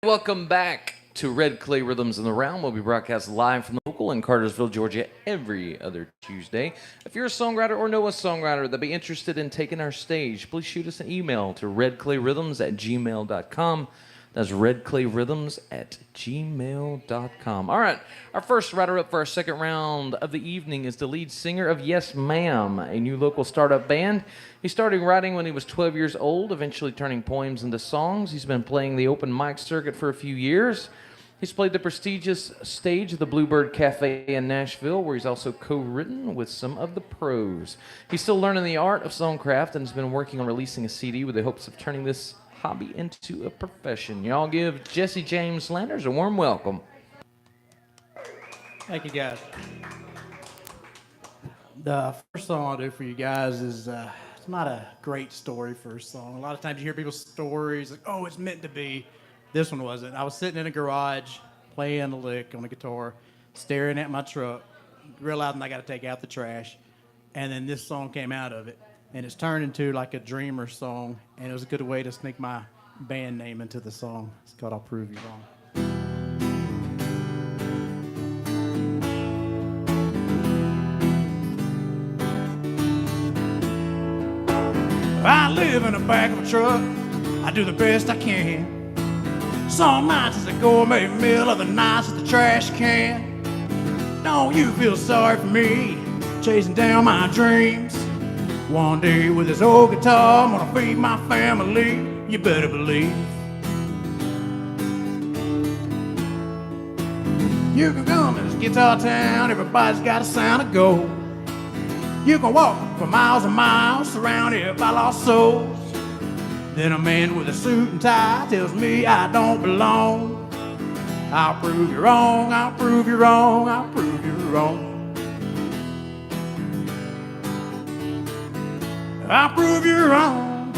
Welcome back to Red Clay Rhythms in the Round. We'll be broadcast live from the local in Cartersville, Georgia, every other Tuesday. If you're a songwriter or know a songwriter that'd be interested in taking our stage, please shoot us an email to redclayrhythms@gmail.com. That's redclayrhythms@gmail.com. All right, our first writer up for our second round of the evening is the lead singer of Yes Ma'am, a new local startup band. He started writing when he was 12 years old, eventually turning poems into songs. He's been playing the open mic circuit for a few years. He's played the prestigious stage of the Bluebird Cafe in Nashville, where he's also co-written with some of the pros. He's still learning the art of songcraft and has been working on releasing a CD with the hopes of turning this hobby into a profession. Y'all give Jesse James Landers a warm welcome. Thank you, guys. The first song I'll do for you guys is it's not a great story first song. A lot of times you hear people's stories like, oh, it's meant to be. This one wasn't. I was sitting in a garage playing a lick on the guitar, staring at my truck, realizing I got to take out the trash, and then this song came out of it. And it's turned into like a dreamer song, and it was a good way to sneak my band name into the song. It's called I'll Prove You Wrong. I live in the back of a truck, I do the best I can. Some nights it's a gourmet meal, other nights it's the trash can. Don't you feel sorry for me, chasing down my dreams? One day with this old guitar, I'm gonna feed my family, you better believe. You can come to this guitar town, everybody's got a sound to go. You can walk for miles and miles, surrounded by lost souls. Then a man with a suit and tie tells me I don't belong. I'll prove you wrong, I'll prove you wrong, I'll prove you wrong. I'll prove you wrong.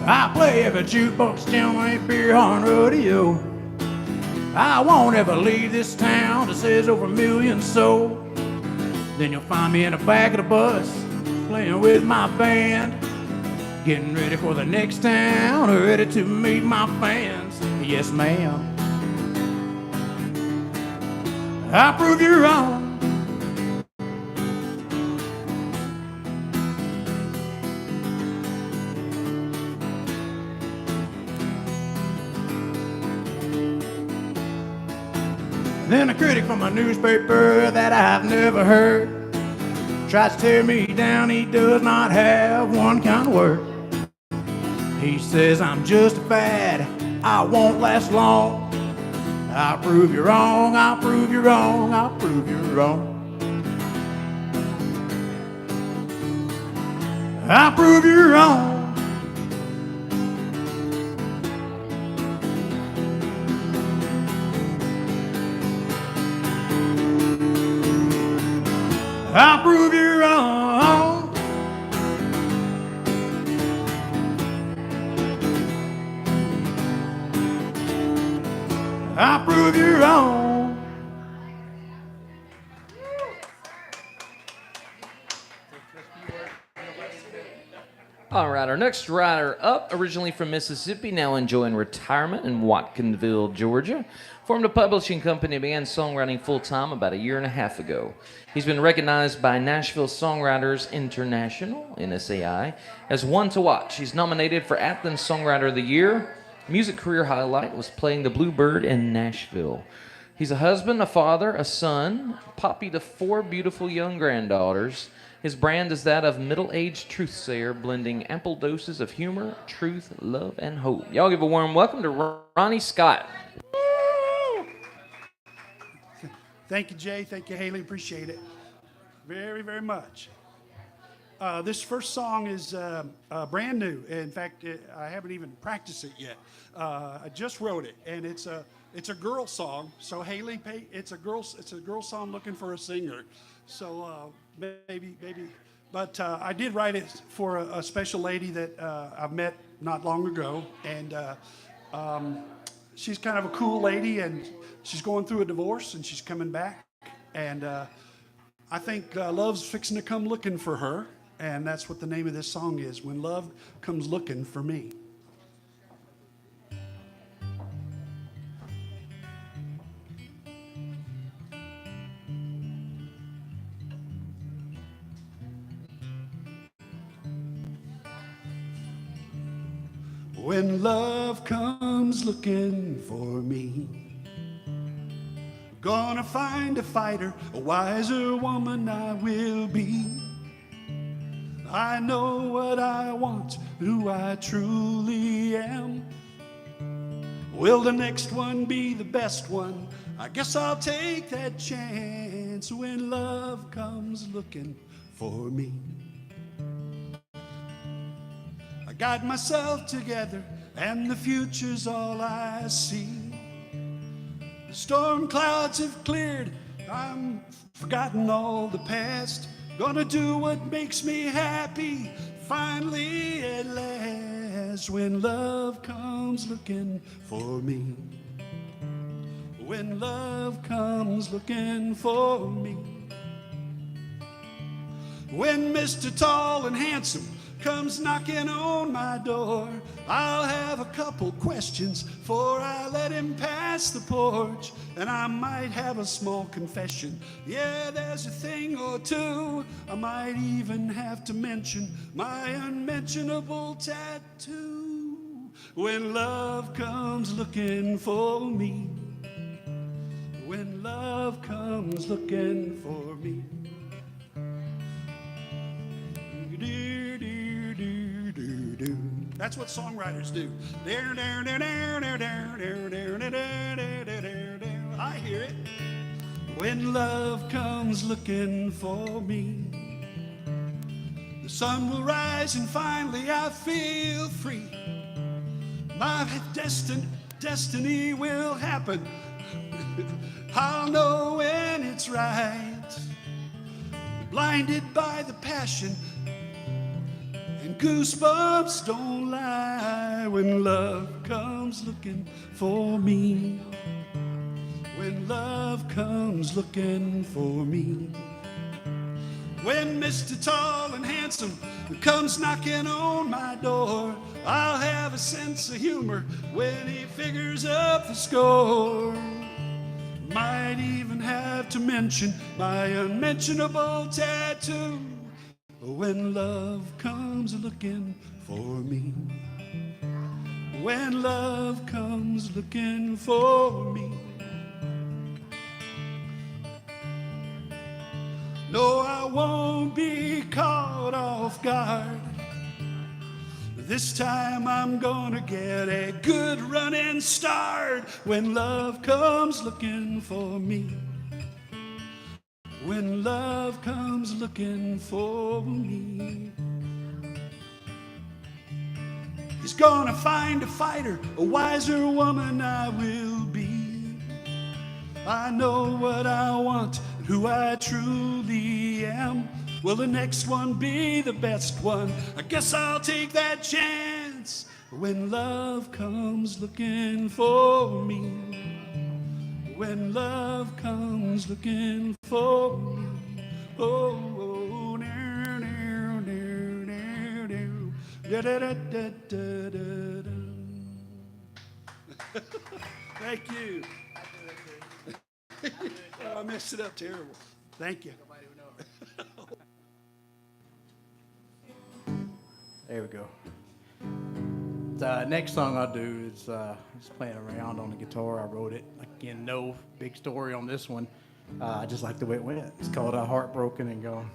I play every jukebox, joint, beer horn, rodeo. I won't ever leave this town that says over a million sold. Then you'll find me in the back of the bus, playing with my band, getting ready for the next town, ready to meet my fans. Yes, ma'am. I'll prove you wrong. Then a critic from a newspaper that I've never heard tries to tear me down, he does not have one kind of word. He says I'm just a fad, I won't last long. I'll prove you wrong, I'll prove you wrong, I'll prove you wrong. I'll prove you wrong. I'll prove you wrong. I'll prove you wrong. All right, our next rider up, originally from Mississippi, now enjoying retirement in Watkinsville, Georgia. Formed a publishing company and began songwriting full-time about a year and a half ago. He's been recognized by Nashville Songwriters International, NSAI, as one to watch. He's nominated for Athens Songwriter of the Year. Music career highlight was playing the Bluebird in Nashville. He's a husband, a father, a son, Poppy to 4 beautiful young granddaughters. His brand is that of middle-aged truthsayer, blending ample doses of humor, truth, love, and hope. Y'all give a warm welcome to Ronnie Scott. Thank you, Jay. Thank you, Haley. Appreciate it very, very much. This first song is brand new. In fact, I haven't even practiced it yet. I just wrote it, and it's a girl song. So Haley, it's a girl song looking for a singer. So maybe. But I did write it for a special lady that I've met not long ago, and she's kind of a cool lady, and she's going through a divorce, and she's coming back, and I think love's fixing to come looking for her, and that's what the name of this song is, When Love Comes Looking for Me. when love comes looking for me. Gonna find a fighter, a wiser woman I will be. I know what I want, who I truly am. Will the next one be the best one? I guess I'll take that chance when love comes looking for me. I got myself together and the future's all I see. The storm clouds have cleared, I'm forgotten all the past. Gonna do what makes me happy, finally at last. When love comes looking for me. When love comes looking for me. When Mr. Tall and Handsome comes knocking on my door, I'll have a couple questions before I let him pass the porch. And I might have a small confession. Yeah, there's a thing or two. I might even have to mention my unmentionable tattoo. When love comes looking for me. When love comes looking for me. That's what songwriters do. I hear it. When love comes looking for me, the sun will rise and finally I feel free. My destiny will happen. I'll know when it's right. Blinded by the passion, and goosebumps don't lie. When love comes looking for me. When love comes looking for me. When Mr. Tall and Handsome comes knocking on my door, I'll have a sense of humor when he figures up the score. Might even have to mention my unmentionable tattoo. When love comes looking for me. When love comes looking for me. No, I won't be caught off guard. This time I'm gonna get a good running start. When love comes looking for me. When love comes looking for me. He's gonna find a fighter, a wiser woman I will be. I know what I want, who I truly am. Will the next one be the best one? I guess I'll take that chance when love comes looking for me. When love comes looking for me. Oh, oh, near, near, near, near, near. Da, da, da, da, da, da, da. Thank you. Oh, I messed it up terrible. Thank you. There we go. The next song I'll do is just playing around on the guitar. I wrote it. Again, no big story on this one. I just like the way it went. It's called Heartbroken and Gone.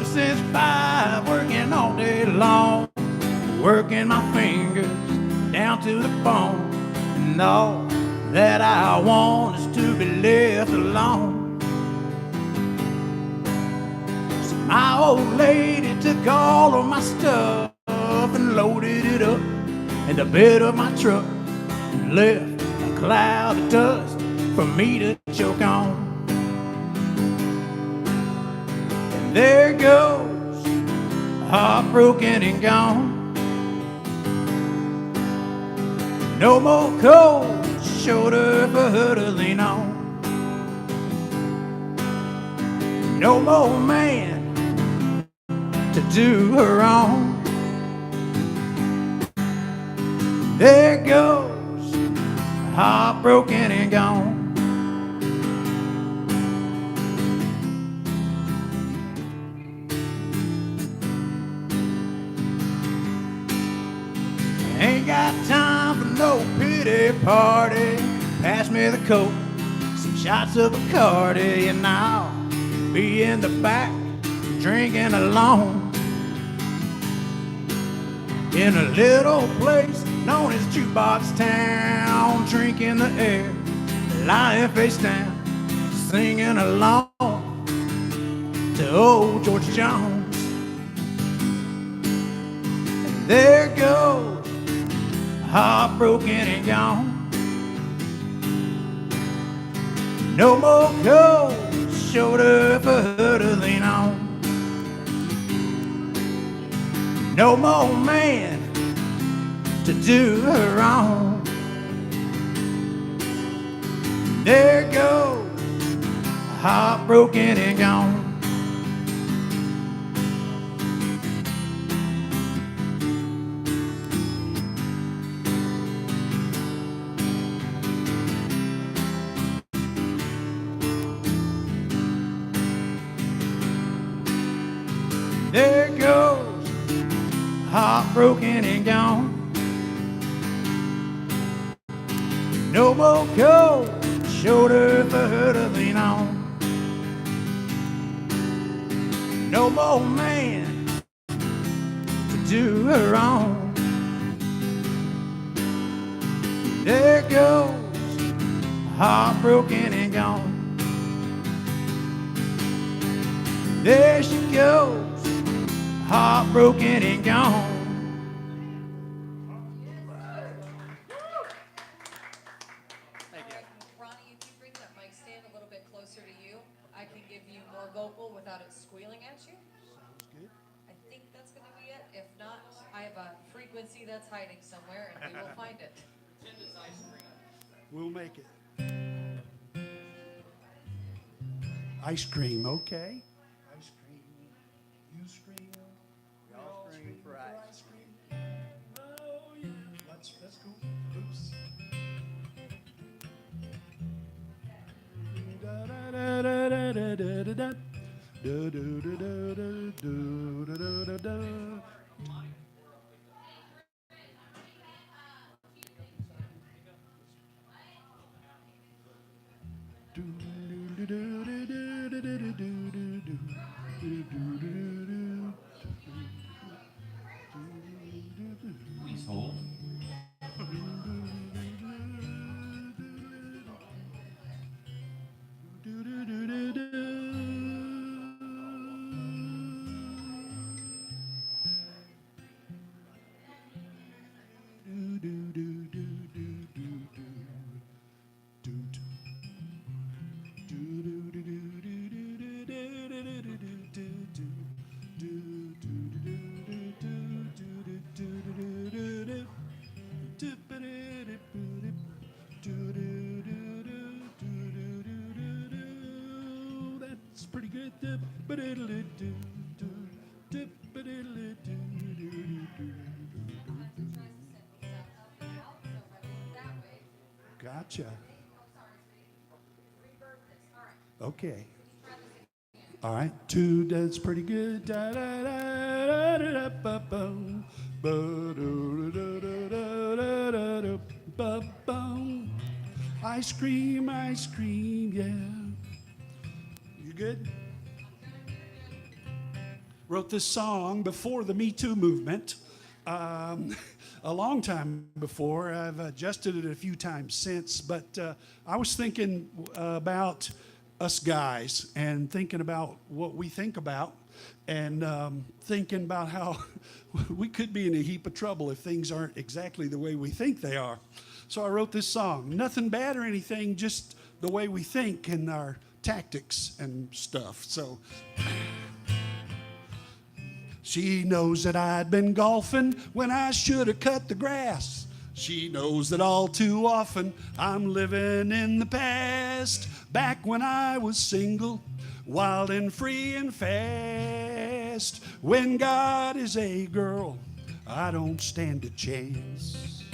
Since 5, working all day long, working my fingers down to the bone, and all that I want is to be left alone. So my old lady took all of my stuff and loaded it up in the bed of my truck and left a cloud of dust for me to choke on. There goes, heartbroken and gone. No more cold shoulder for her to lean on. No more man to do her wrong. There goes, heartbroken and gone. Ain't got time for no pity party. Pass me the coke, some shots of Bacardi, and I'll be in the back drinking alone. In a little place known as Jukebox Town, drinking the air, lying face down, singing along to old George Jones. And there goes, heartbroken and gone. No more cold shoulder for her to lean on. No more man to do her wrong. There goes, heartbroken and gone. There goes, heartbroken and gone. No more cold shoulder for her to lean on. No more man to do her wrong. There goes, heartbroken and gone. There she goes, heartbroken and gone. Ronnie, if you bring that mic stand a little bit closer to you, I can give you more vocal without it squealing at you. Sounds good. I think that's going to be it. If not, I have a frequency that's hiding somewhere, and we will find it. We'll make it. Ice cream, okay. Ice cream. You scream. We all scream for ice cream. Oh, yeah. That's cool. Oops. Da da da da da da da da. Da da da da da da da da da. Please hold. That's pretty good. Gotcha. Okay. All right. Two, that's pretty good. Da, da, da, da, da, da, ba, bum. Ba, do, da, da, da, da, da, da, ba, bum. Ice cream, yeah. You good? Wrote this song before the Me Too movement. A long time before. I've adjusted it a few times since, but I was thinking about us guys and thinking about what we think about and thinking about how we could be in a heap of trouble if things aren't exactly the way we think they are. So I wrote this song. Nothing bad or anything, just the way we think and our tactics and stuff. So she knows that I'd been golfing when I should have cut the grass. She knows that all too often I'm living in the past. Back when I was single, wild and free and fast. When God is a girl, I don't stand a chance.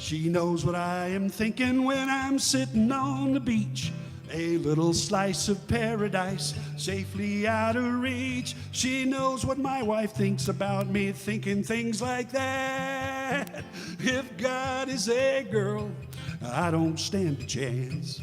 She knows what I am thinking when I'm sitting on the beach. A little slice of paradise safely out of reach. She knows what my wife thinks about me thinking things like that. If God is a girl, I don't stand a chance.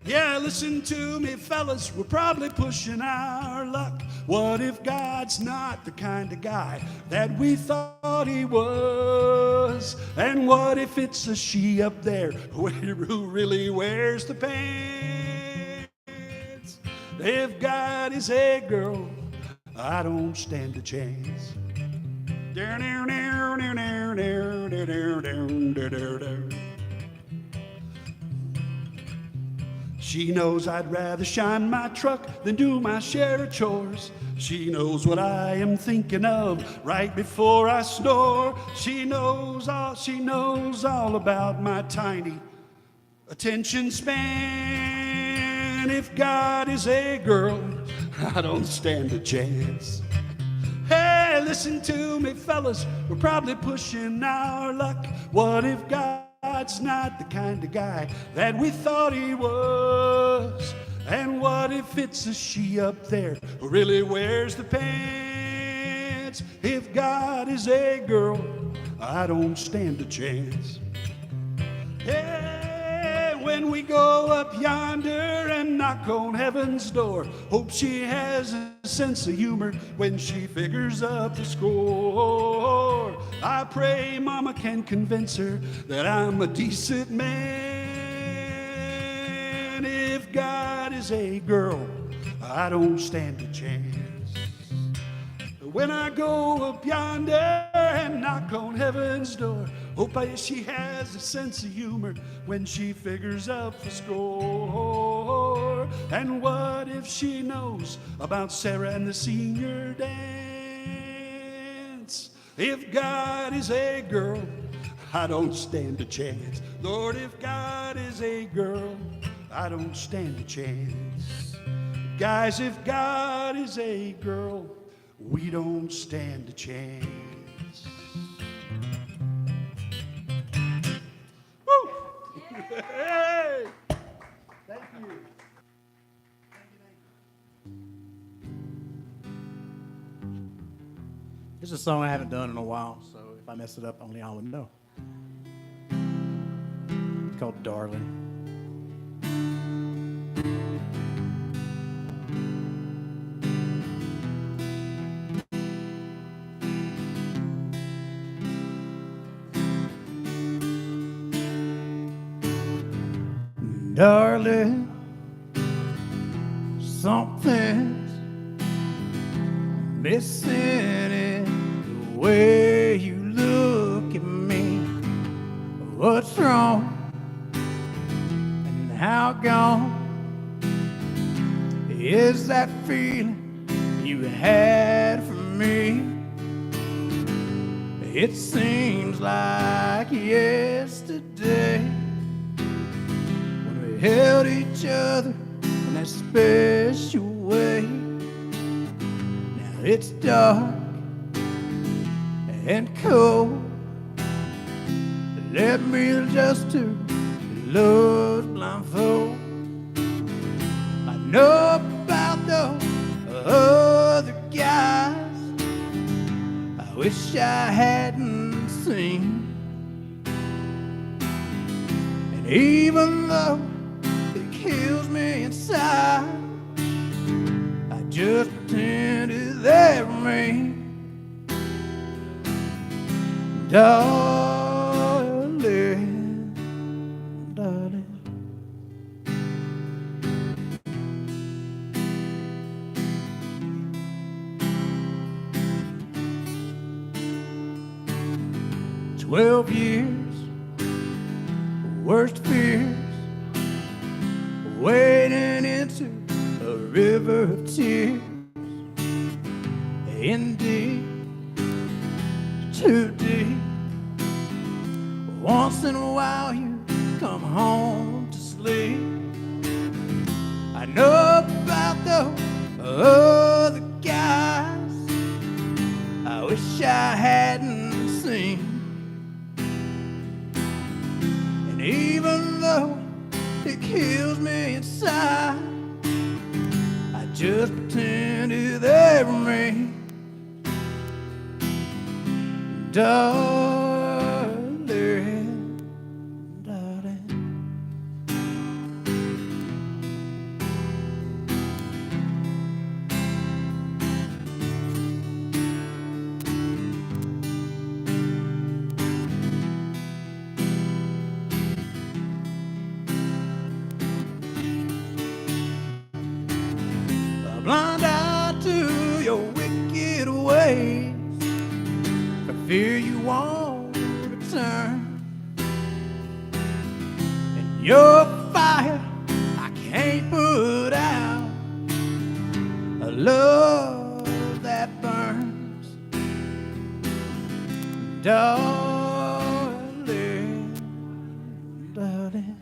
Yeah, listen to me, fellas, we're probably pushing our luck. What if God's not the kind of guy that we thought he was? And what if it's a she up there who really wears the pants? If God is a girl, I don't stand a chance. She knows I'd rather shine my truck than do my share of chores. She knows what I am thinking of right before I snore. She knows all about my tiny attention span. If God is a girl, I don't stand a chance. Hey, listen to me, fellas, we're probably pushing our luck. What if God's not the kind of guy that we thought he was? And what if it's a she up there who really wears the pants? If God is a girl, I don't stand a chance. Hey, when we go up yonder and knock on heaven's door, hope she has a sense of humor when she figures up the score. I pray Mama can convince her that I'm a decent man. If God is a girl, I don't stand a chance. When I go up yonder and knock on heaven's door, hope she has a sense of humor when she figures up the score. And what if she knows about Sarah and the senior dance? If God is a girl, I don't stand a chance. Lord, if God is a girl, I don't stand a chance. Guys, if God is a girl, we don't stand a chance. Woo! Hey! Thank you. This is a song I haven't done in a while, so if I mess it up, only I would know. It's called Darling. Darling, something's missing in the way you look at me. What's wrong and how gone is that feeling you had for me? It seems like yesterday held each other in that special way. Now it's dark and cold. Let me adjust to love's blindfold. I know about those other guys I wish I hadn't seen. And even though kills me inside, I just pretended they were me. Darling, darling, 12 years, worst fears, wading into a river of tears. Indeed, too deep. Once in a while you come home to sleep. I know about those other guys I wish I hadn't seen. even though it kills me inside, I just pretend it's every me. Darling, darling. A blind eye to your wicked ways, for fear you won't return. And your fire I can't put out, a love that burns. Darling, darling.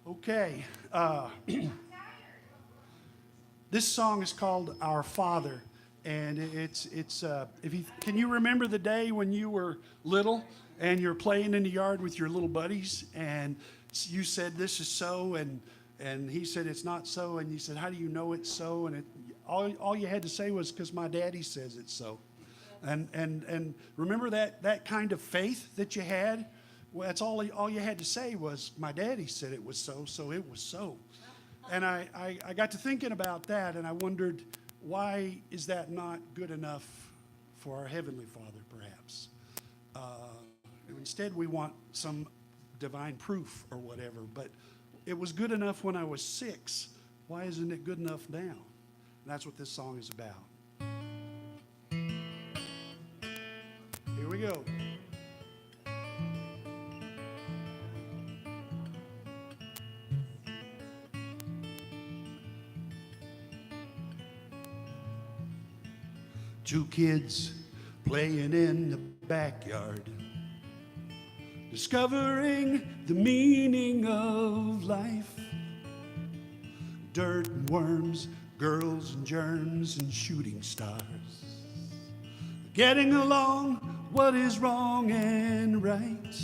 Okay. This song is called Our Father, and it's can you remember the day when you were little and you're playing in the yard with your little buddies and you said this is so, and he said it's not so, and you said how do you know it's so, and all you had to say was because my daddy says it's so, and remember that kind of faith that you had. Well, that's all you had to say was, my daddy said it was so, so it was so. And I got to thinking about that, and I wondered, why is that not good enough for our Heavenly Father, perhaps? Instead, we want some divine proof or whatever. But it was good enough when I was 6. Why isn't it good enough now? And that's what this song is about. Here we go. Two kids playing in the backyard, discovering the meaning of life. Dirt and worms, girls and germs and shooting stars. Getting along, what is wrong and right.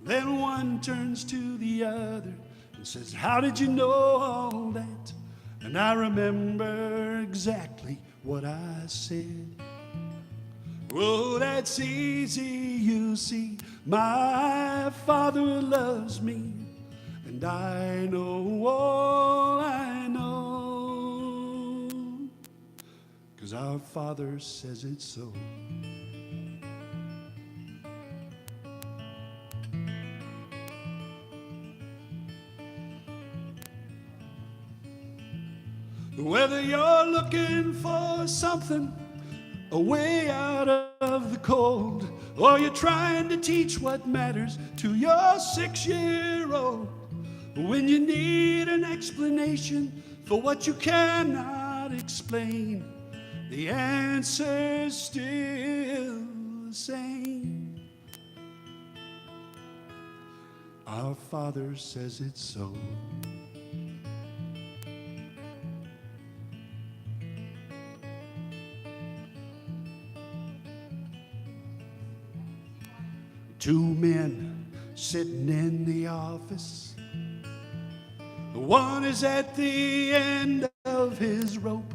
Then one turns to the other and says, how did you know all that? And I remember exactly what I said. Oh, that's easy, you see. My Father loves me, and I know all I know, 'cause our Father says it's so. Whether you're looking for something a way out of the cold, or you're trying to teach what matters to your 6-year-old, when you need an explanation for what you cannot explain, the answer's still the same. Our Father says it's so. Two men sitting in the office. The one is at the end of his rope.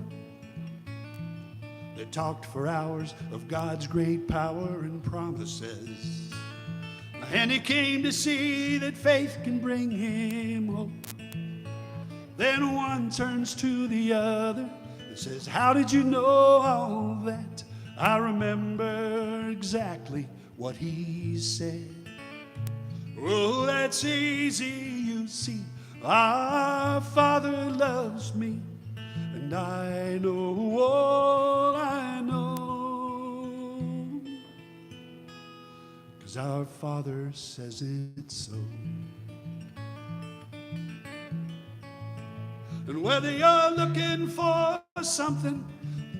They talked for hours of God's great power and promises. And he came to see that faith can bring him hope. Then one turns to the other and says, how did you know all that? I remember exactly what he said. Oh, that's easy, you see. Our Father loves me, and I know all I know, 'cause our Father says it's so. And whether you're looking for something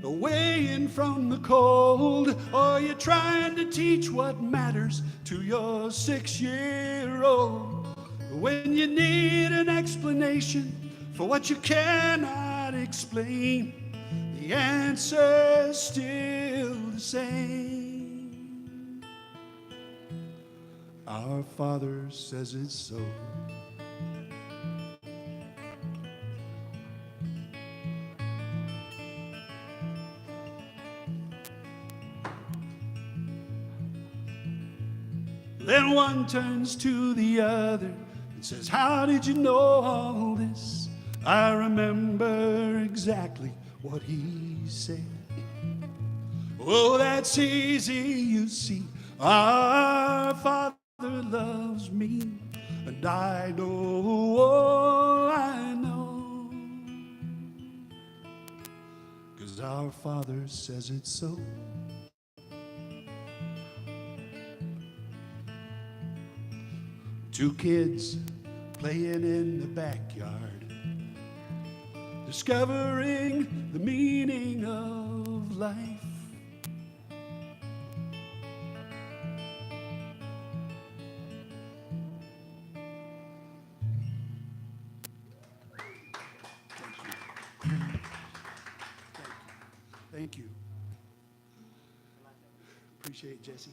away in from the cold, or you're trying to teach what matters to your 6-year-old, when you need an explanation for what you cannot explain, the answer's still the same. Our Father says it's so. Then one turns to the other and says, how did you know all this? I remember exactly what he said. Oh, that's easy, you see. Our Father loves me, and I know all I know, 'cause our Father says it's so. Two kids playing in the backyard, discovering the meaning of life. Thank you. Appreciate it, Jesse.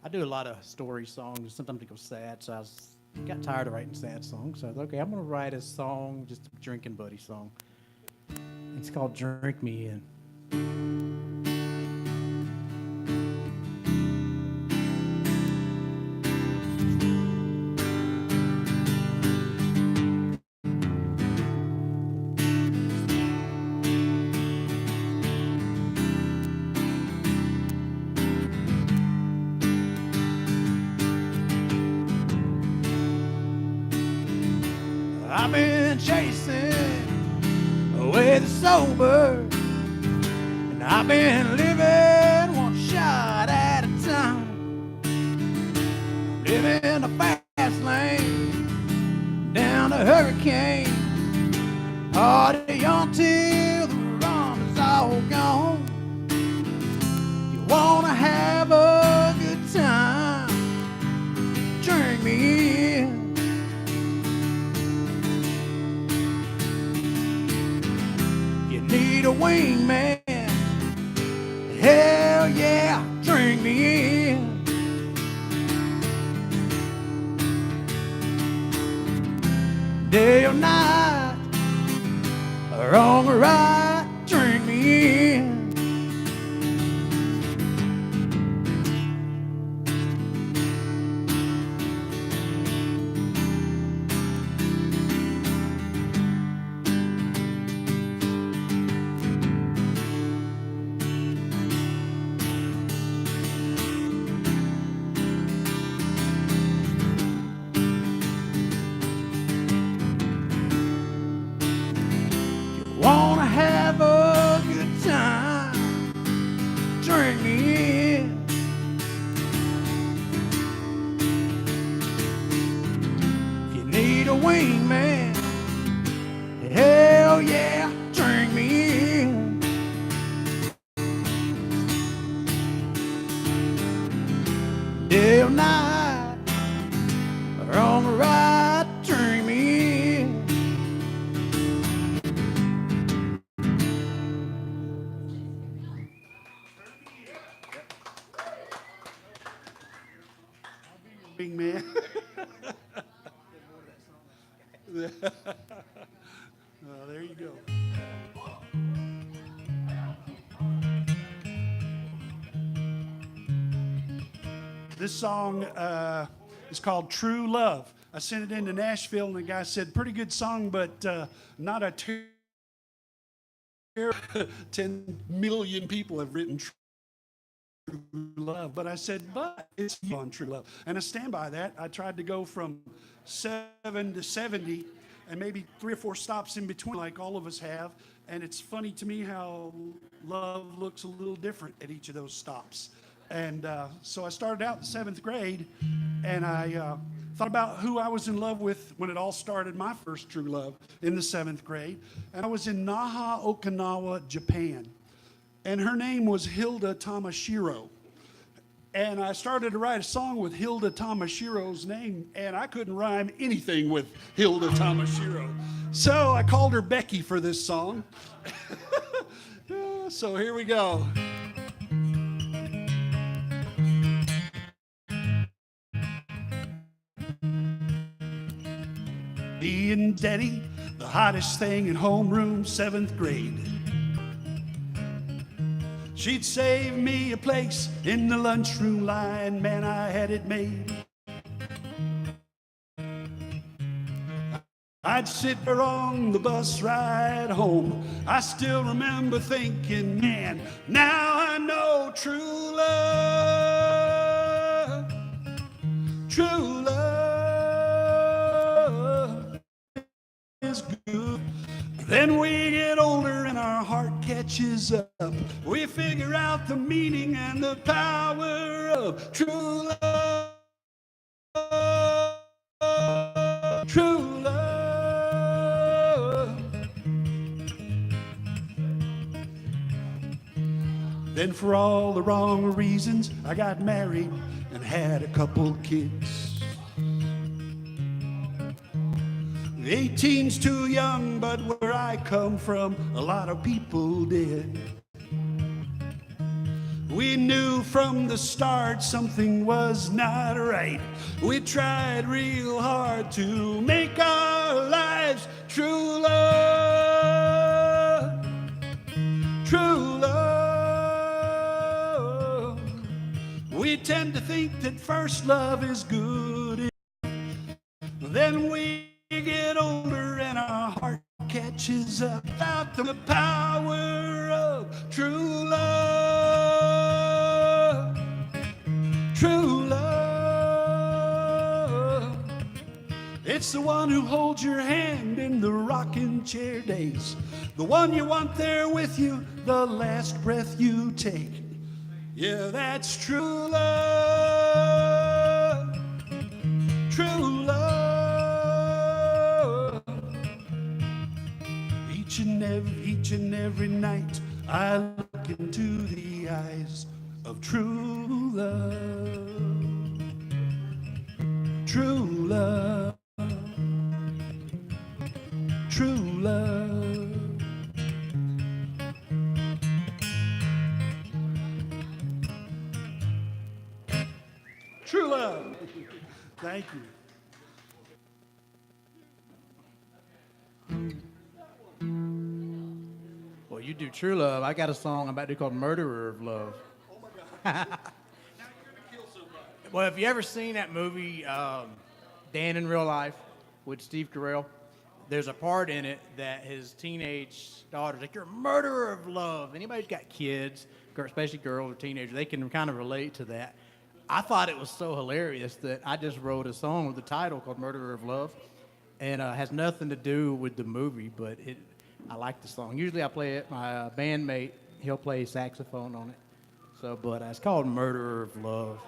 I do a lot of story songs. Sometimes it goes sad, so got tired of writing sad songs. So I was okay, I'm gonna write a song, just a drinking buddy song. It's called "Drink Me In." I've been chasing away the sober, and I've been living one shot at a time. Living a fast lane down a hurricane, party until the rum is all gone. You wanna have a good time? Drink me in. Need a wingman, hell yeah, drink me in. Day or night, wrong or right, drink me in. Wanna have a good time? Drink me in. If you need a wingman, hell yeah, drink me in. Day or night, wrong or right, drink me in. Big man. There you go. This song is called True Love. I sent it into Nashville, and the guy said, pretty good song, but not a 10 million people have written True Love. But I said, but it's on True Love. And I stand by that. I tried to go from 7 to 70 and maybe 3 or 4 stops in between, like all of us have. And it's funny to me how love looks a little different at each of those stops. And so I started out in 7th grade, and I thought about who I was in love with when it all started, my first true love, in the 7th grade. And I was in Naha, Okinawa, Japan. And her name was Hilda Tamashiro. And I started to write a song with Hilda Tamashiro's name, and I couldn't rhyme anything with Hilda Tamashiro. So I called her Becky for this song. So here we go. Me and Daddy, the hottest thing in homeroom, 7th grade. She'd save me a place in the lunchroom line, man, I had it made. I'd sit there on the bus ride home. I still remember thinking, man, now I know true love, true love is good. Then we get older and our heart catches up. We figure out the meaning and the power of true love, true love. Then for all the wrong reasons, I got married and had a couple kids. 18's too young, but where I come from, a lot of people did. We knew from the start something was not right. We tried real hard to make our lives true love, true love. We tend to think that first love is good. Then we get older and our heart catches up about the power of true love, true love. It's the one who holds your hand in the rocking chair days, the one you want there with you the last breath you take. Yeah, that's true love, true love. Each and every night I look into the eyes of true love, true love, true love. True love. Thank you. Well, you do True Love. I got a song I'm about to do called Murderer of Love. Oh my God. Now you're gonna kill somebody. Well, have you ever seen that movie, Dan in Real Life, with Steve Carell? There's a part in it that his teenage daughter's like, you're a murderer of love. Anybody who's got kids, especially girls or teenagers, they can kind of relate to that. I thought it was so hilarious that I just wrote a song with the title called Murderer of Love. And has nothing to do with the movie, but I like the song. Usually I play it, my bandmate, he'll play saxophone on it. So, but it's called Murderer of Love.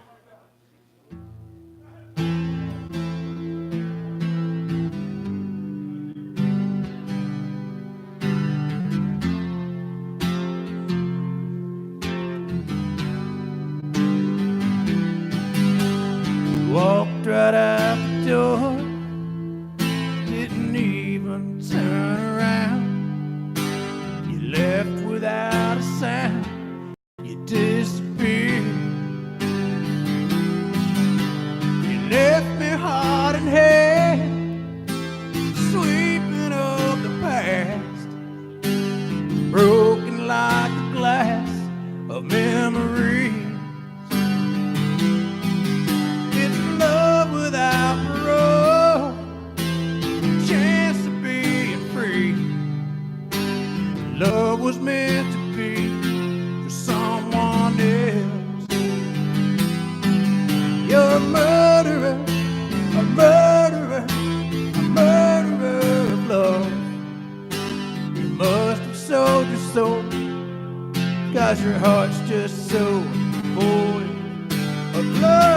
Walked right out the door, didn't even turn around. You left without a sound, you disappeared. You left me heart and head, sweeping up the past, broken like a glass of memories. It's love without parole, chance of being free. Love was meant to be for someone else. You're a murderer, a murderer, a murderer. soldier soul, 'cause your heart's just so void of love.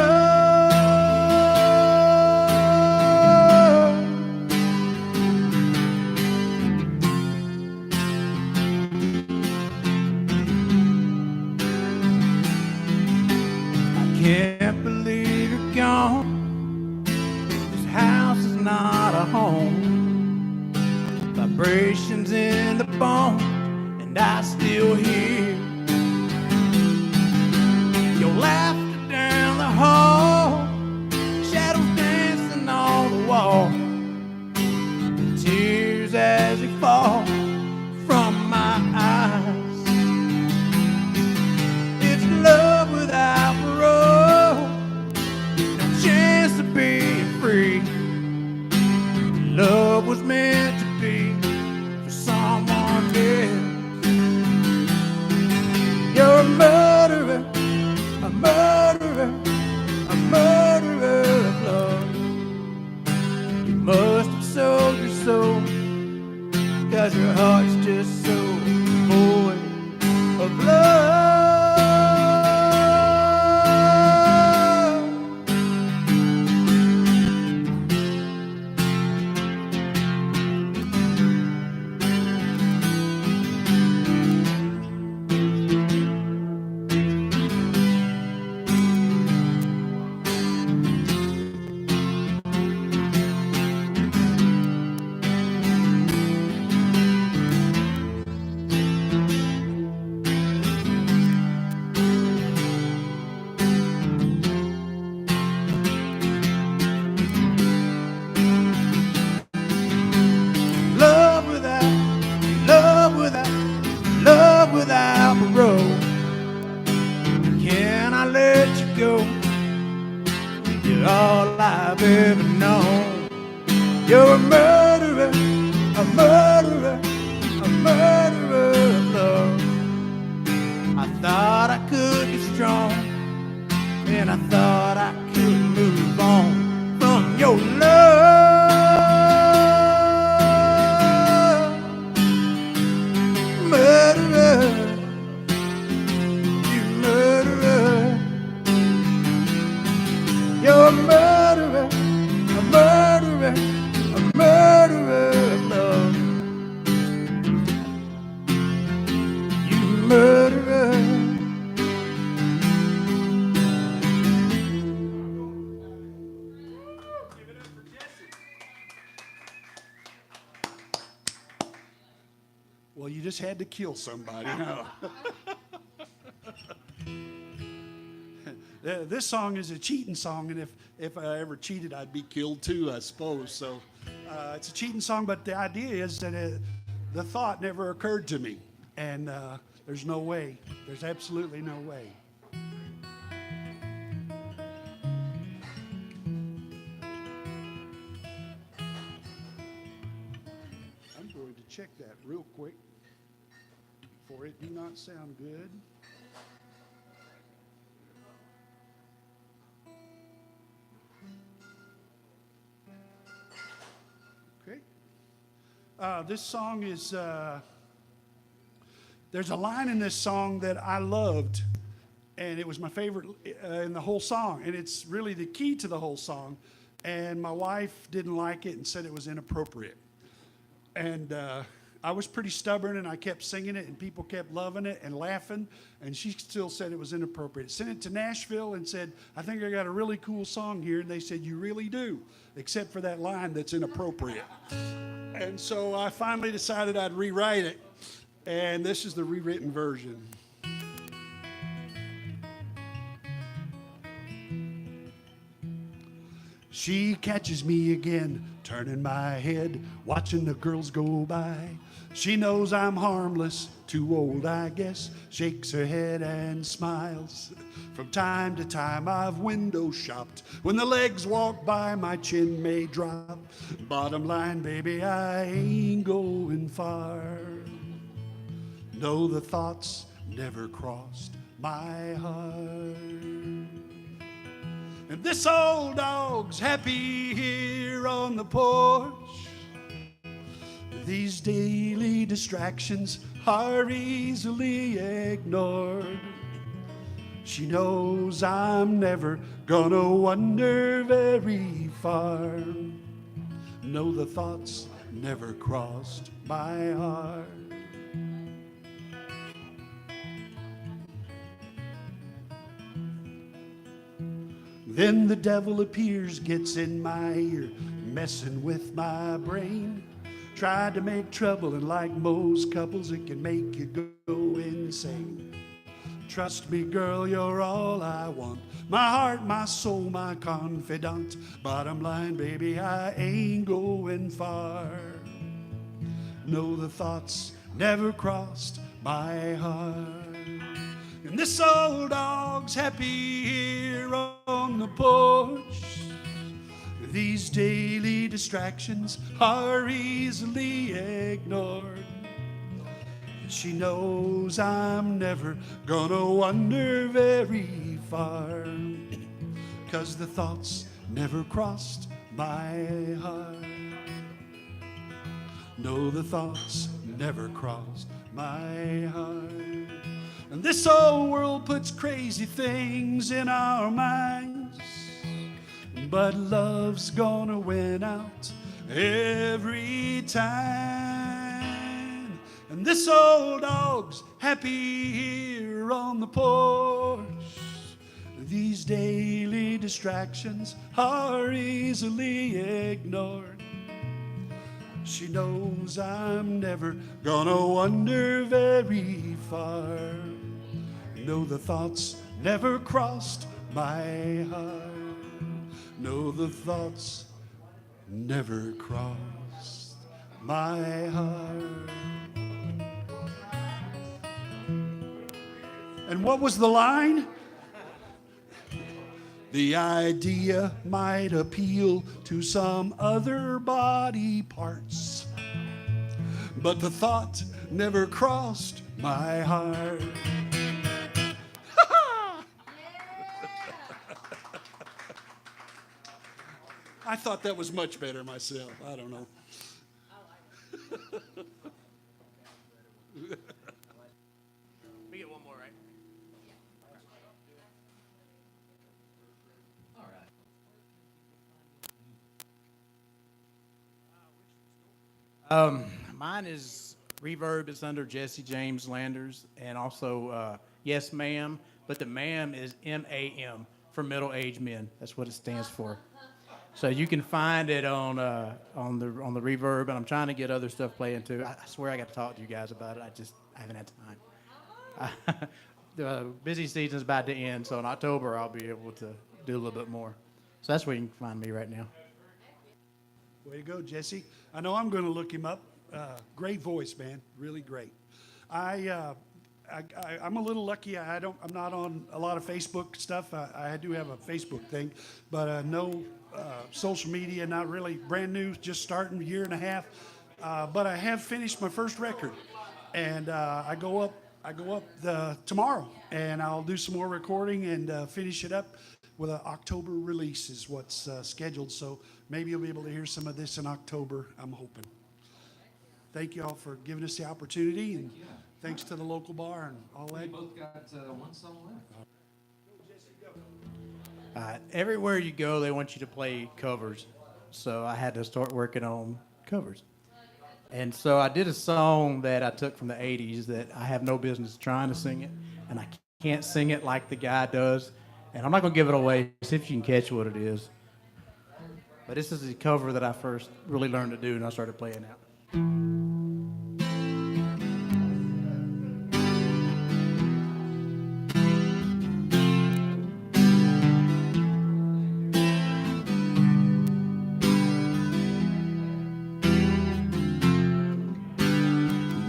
I can't believe you're gone. This house is not a home. Vibrations in the bone, and I still hear your laughter down the hall, shadows dancing on the wall, tears as they fall from my eyes. It's love without parole, no chance to be free. Love was meant to be for someone else. You're a murderer, a murderer, a murderer of love. You must have sold your soul, 'cause your heart's just so void of love. Love without, love without, love without parole. Can I let you go? You're all I've ever known. You're a murderer, a murderer, a murderer of love. I thought I could be strong, and I thought I could move on from your love. Murderer, you murderer. You're a murderer, a murderer, a murderer of love. You murderer. Well, you just had to kill somebody, huh? This song is a cheating song, and if I ever cheated, I'd be killed too, I suppose. So it's a cheating song, but the idea is that the thought never occurred to me, and there's no way. There's absolutely no way. I'm going to check that real quick, for it do not sound good. Okay. This song is, there's a line in this song that I loved, and it was my favorite in the whole song, and it's really the key to the whole song, and my wife didn't like it and said it was inappropriate. And I was pretty stubborn, and I kept singing it, and people kept loving it and laughing, and she still said it was inappropriate. Sent it to Nashville and said, I think I got a really cool song here, and they said, you really do, except for that line that's inappropriate. And so I finally decided I'd rewrite it, and this is the rewritten version. She catches me again, turning my head, watching the girls go by. She knows I'm harmless, too old, I guess, shakes her head and smiles. From time to time I've window shopped. When the legs walk by, my chin may drop. Bottom line, baby, I ain't going far. No, the thoughts never crossed my heart. And this old dog's happy here on the porch. These daily distractions are easily ignored. She knows I'm never gonna wander very far. No, the thoughts never crossed my heart. Then the devil appears, gets in my ear, messing with my brain. Tried to make trouble, and like most couples, it can make you go insane. Trust me, girl, you're all I want. My heart, my soul, my confidant. Bottom line, baby, I ain't going far. No, the thoughts never crossed my heart. And this old dog's happy here on the porch. These daily distractions are easily ignored. She knows I'm never gonna wander very far, 'cause the thoughts never crossed my heart. No, the thoughts never crossed my heart. And this old world puts crazy things in our minds, but love's gonna win out every time. And this old dog's happy here on the porch. These daily distractions are easily ignored. She knows I'm never gonna wander very far. No, the thoughts never crossed my heart. No, the thoughts never crossed my heart. And what was the line? The idea might appeal to some other body parts, but the thought never crossed my heart. I thought that was much better myself. I don't know. We get one more, right? Mine is Reverb. It's under Jesse James Landers, and also Yes Ma'am, but the ma'am is MAM for middle aged men. That's what it stands for. So you can find it on the Reverb, and I'm trying to get other stuff playing too. I swear I got to talk to you guys about it. I haven't had time. The busy season's about to end, so in October I'll be able to do a little bit more. So that's where you can find me right now. Way to go, Jesse. I know I'm going to look him up. Great voice, man. Really great. I'm a little lucky. I'm not on a lot of Facebook stuff. I do have a Facebook thing, but no social media. Not really. Brand new. Just starting, a year and a half. But I have finished my first record, and I go up tomorrow, and I'll do some more recording and finish it up with an October release is what's scheduled. So maybe you'll be able to hear some of this in October. I'm hoping. Thank you all for giving us the opportunity, and thanks to the local bar and all that. We both got one song left. Everywhere you go, they want you to play covers. So I had to start working on covers. And so I did a song that I took from the 80s that I have no business trying to sing it, and I can't sing it like the guy does. And I'm not going to give it away, see if you can catch what it is. But this is a cover that I first really learned to do, and I started playing out.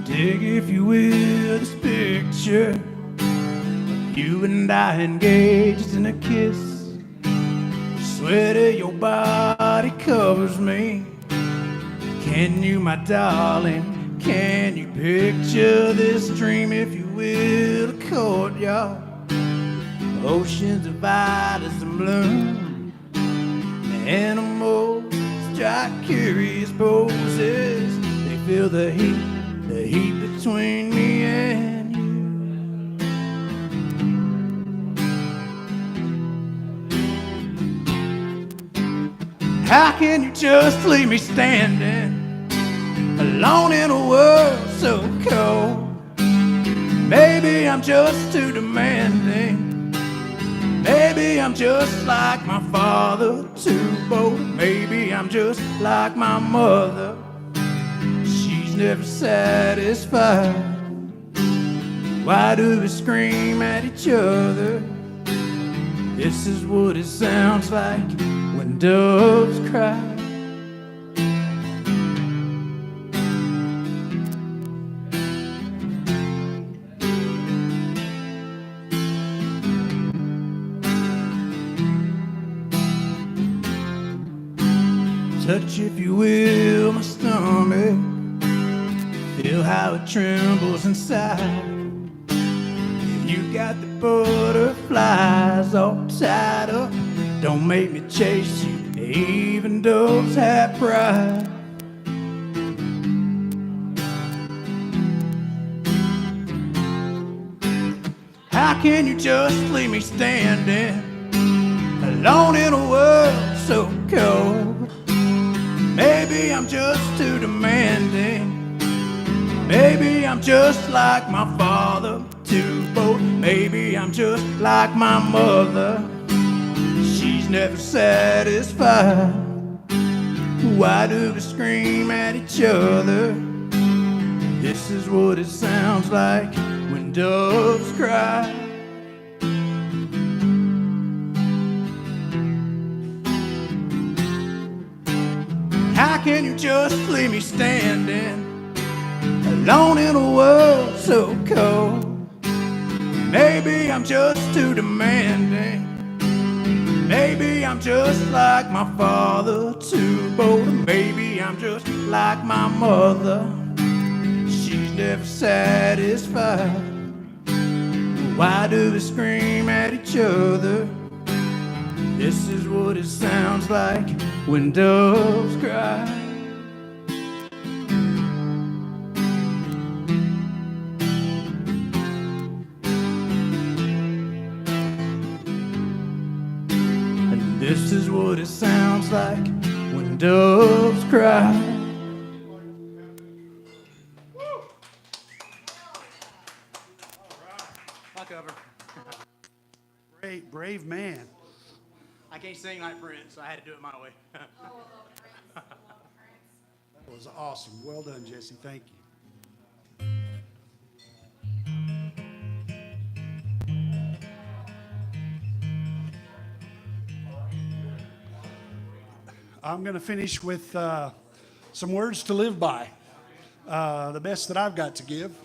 Dig, if you will, this picture of you and I engaged in a kiss. The sweat of your body covers me. Can you, my darling, can you picture this dream, if you will, a courtyard, oceans of violets and bloom, animals strike curious poses. They feel the heat between me and you. How can you just leave me standing alone in a world so cold? Maybe I'm just too demanding. Maybe I'm just like my father, too bold. Maybe I'm just like my mother. She's never satisfied. Why do we scream at each other? This is what it sounds like when doves cry. Touch, if you will, my stomach. Feel how it trembles inside. You got the butterflies all tied up. Don't make me chase you, even doves have pride. How can you just leave me standing alone in a world so cold? Maybe I'm just too demanding. Maybe I'm just like my father, too bold. Maybe I'm just like my mother. She's never satisfied. Why do we scream at each other? This is what it sounds like when doves cry. How can you just leave me standing alone in a world so cold? Maybe I'm just too demanding. Maybe I'm just like my father, too bold. Maybe I'm just like my mother. She's never satisfied. Why do we scream at each other? This is what it sounds like when doves cry. And this is what it sounds like when doves cry. My cover. Brave man. I can't sing like Prince, so I had to do it my way. That was awesome. Well done, Jesse. Thank you. I'm going to finish with some words to live by. The best that I've got to give.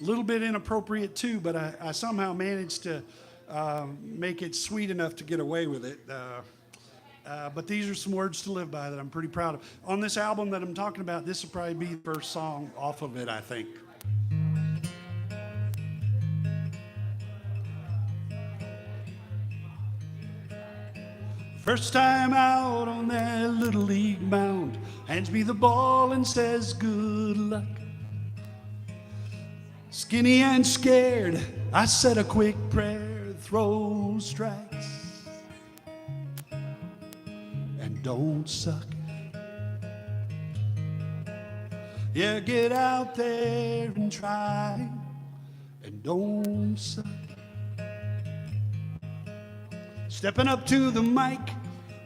A little bit inappropriate too, but I somehow managed to make it sweet enough to get away with it. But these are some words to live by that I'm pretty proud of. On this album that I'm talking about, this will probably be the first song off of it, I think. First time out on that little league mound, hands me the ball and says good luck. Skinny and scared, I said a quick prayer, throw strikes, and don't suck. Yeah, get out there and try, and don't suck. Stepping up to the mic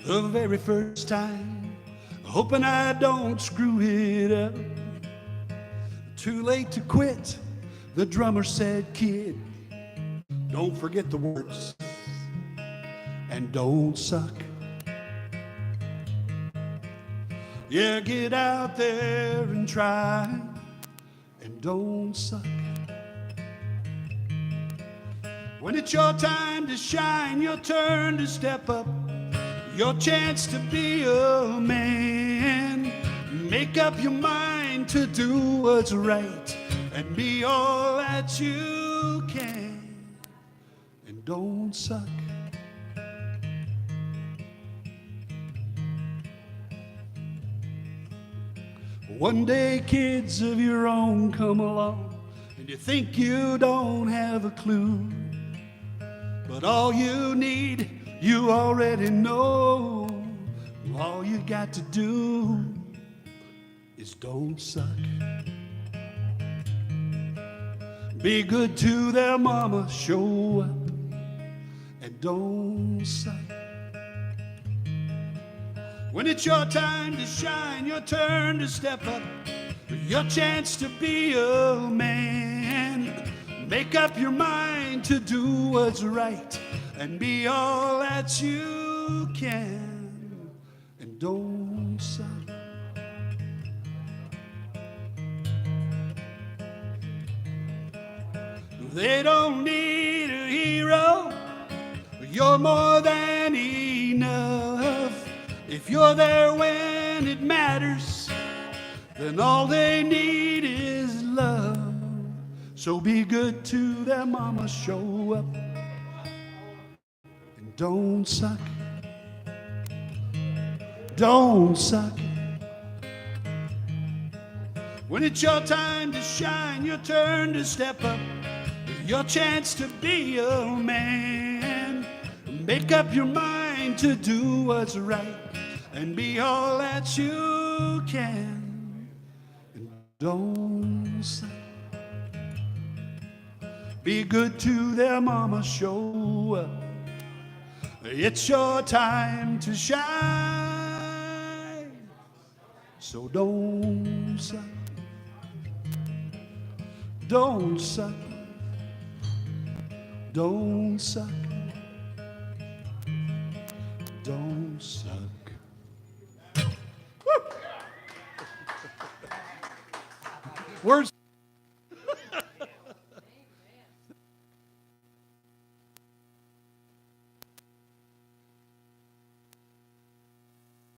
the very first time, hoping I don't screw it up. Too late to quit, the drummer said, kid, don't forget the words, and don't suck. Yeah, get out there and try, and don't suck. When it's your time to shine, your turn to step up, your chance to be a man. Make up your mind to do what's right and be all that you can, and don't suck. One day kids of your own come along and you think you don't have a clue. But all you need, you already know. All you got to do is don't suck. Be good to their mama, show up, and don't suck. When it's your time to shine, your turn to step up, your chance to be a man. Make up your mind to do what's right and be all that you can, and don't suck. They don't need a hero, you're more than enough. If you're there when it matters, then all they need is love. So be good to their mama, show up, and don't suck. Don't suck. When it's your time to shine, your turn to step up, your chance to be a man. Make up your mind to do what's right and be all that you can, and don't suck. Be good to their mama, show up. It's your time to shine, so don't suck. Don't suck. Don't suck. Don't suck. Woo! Words.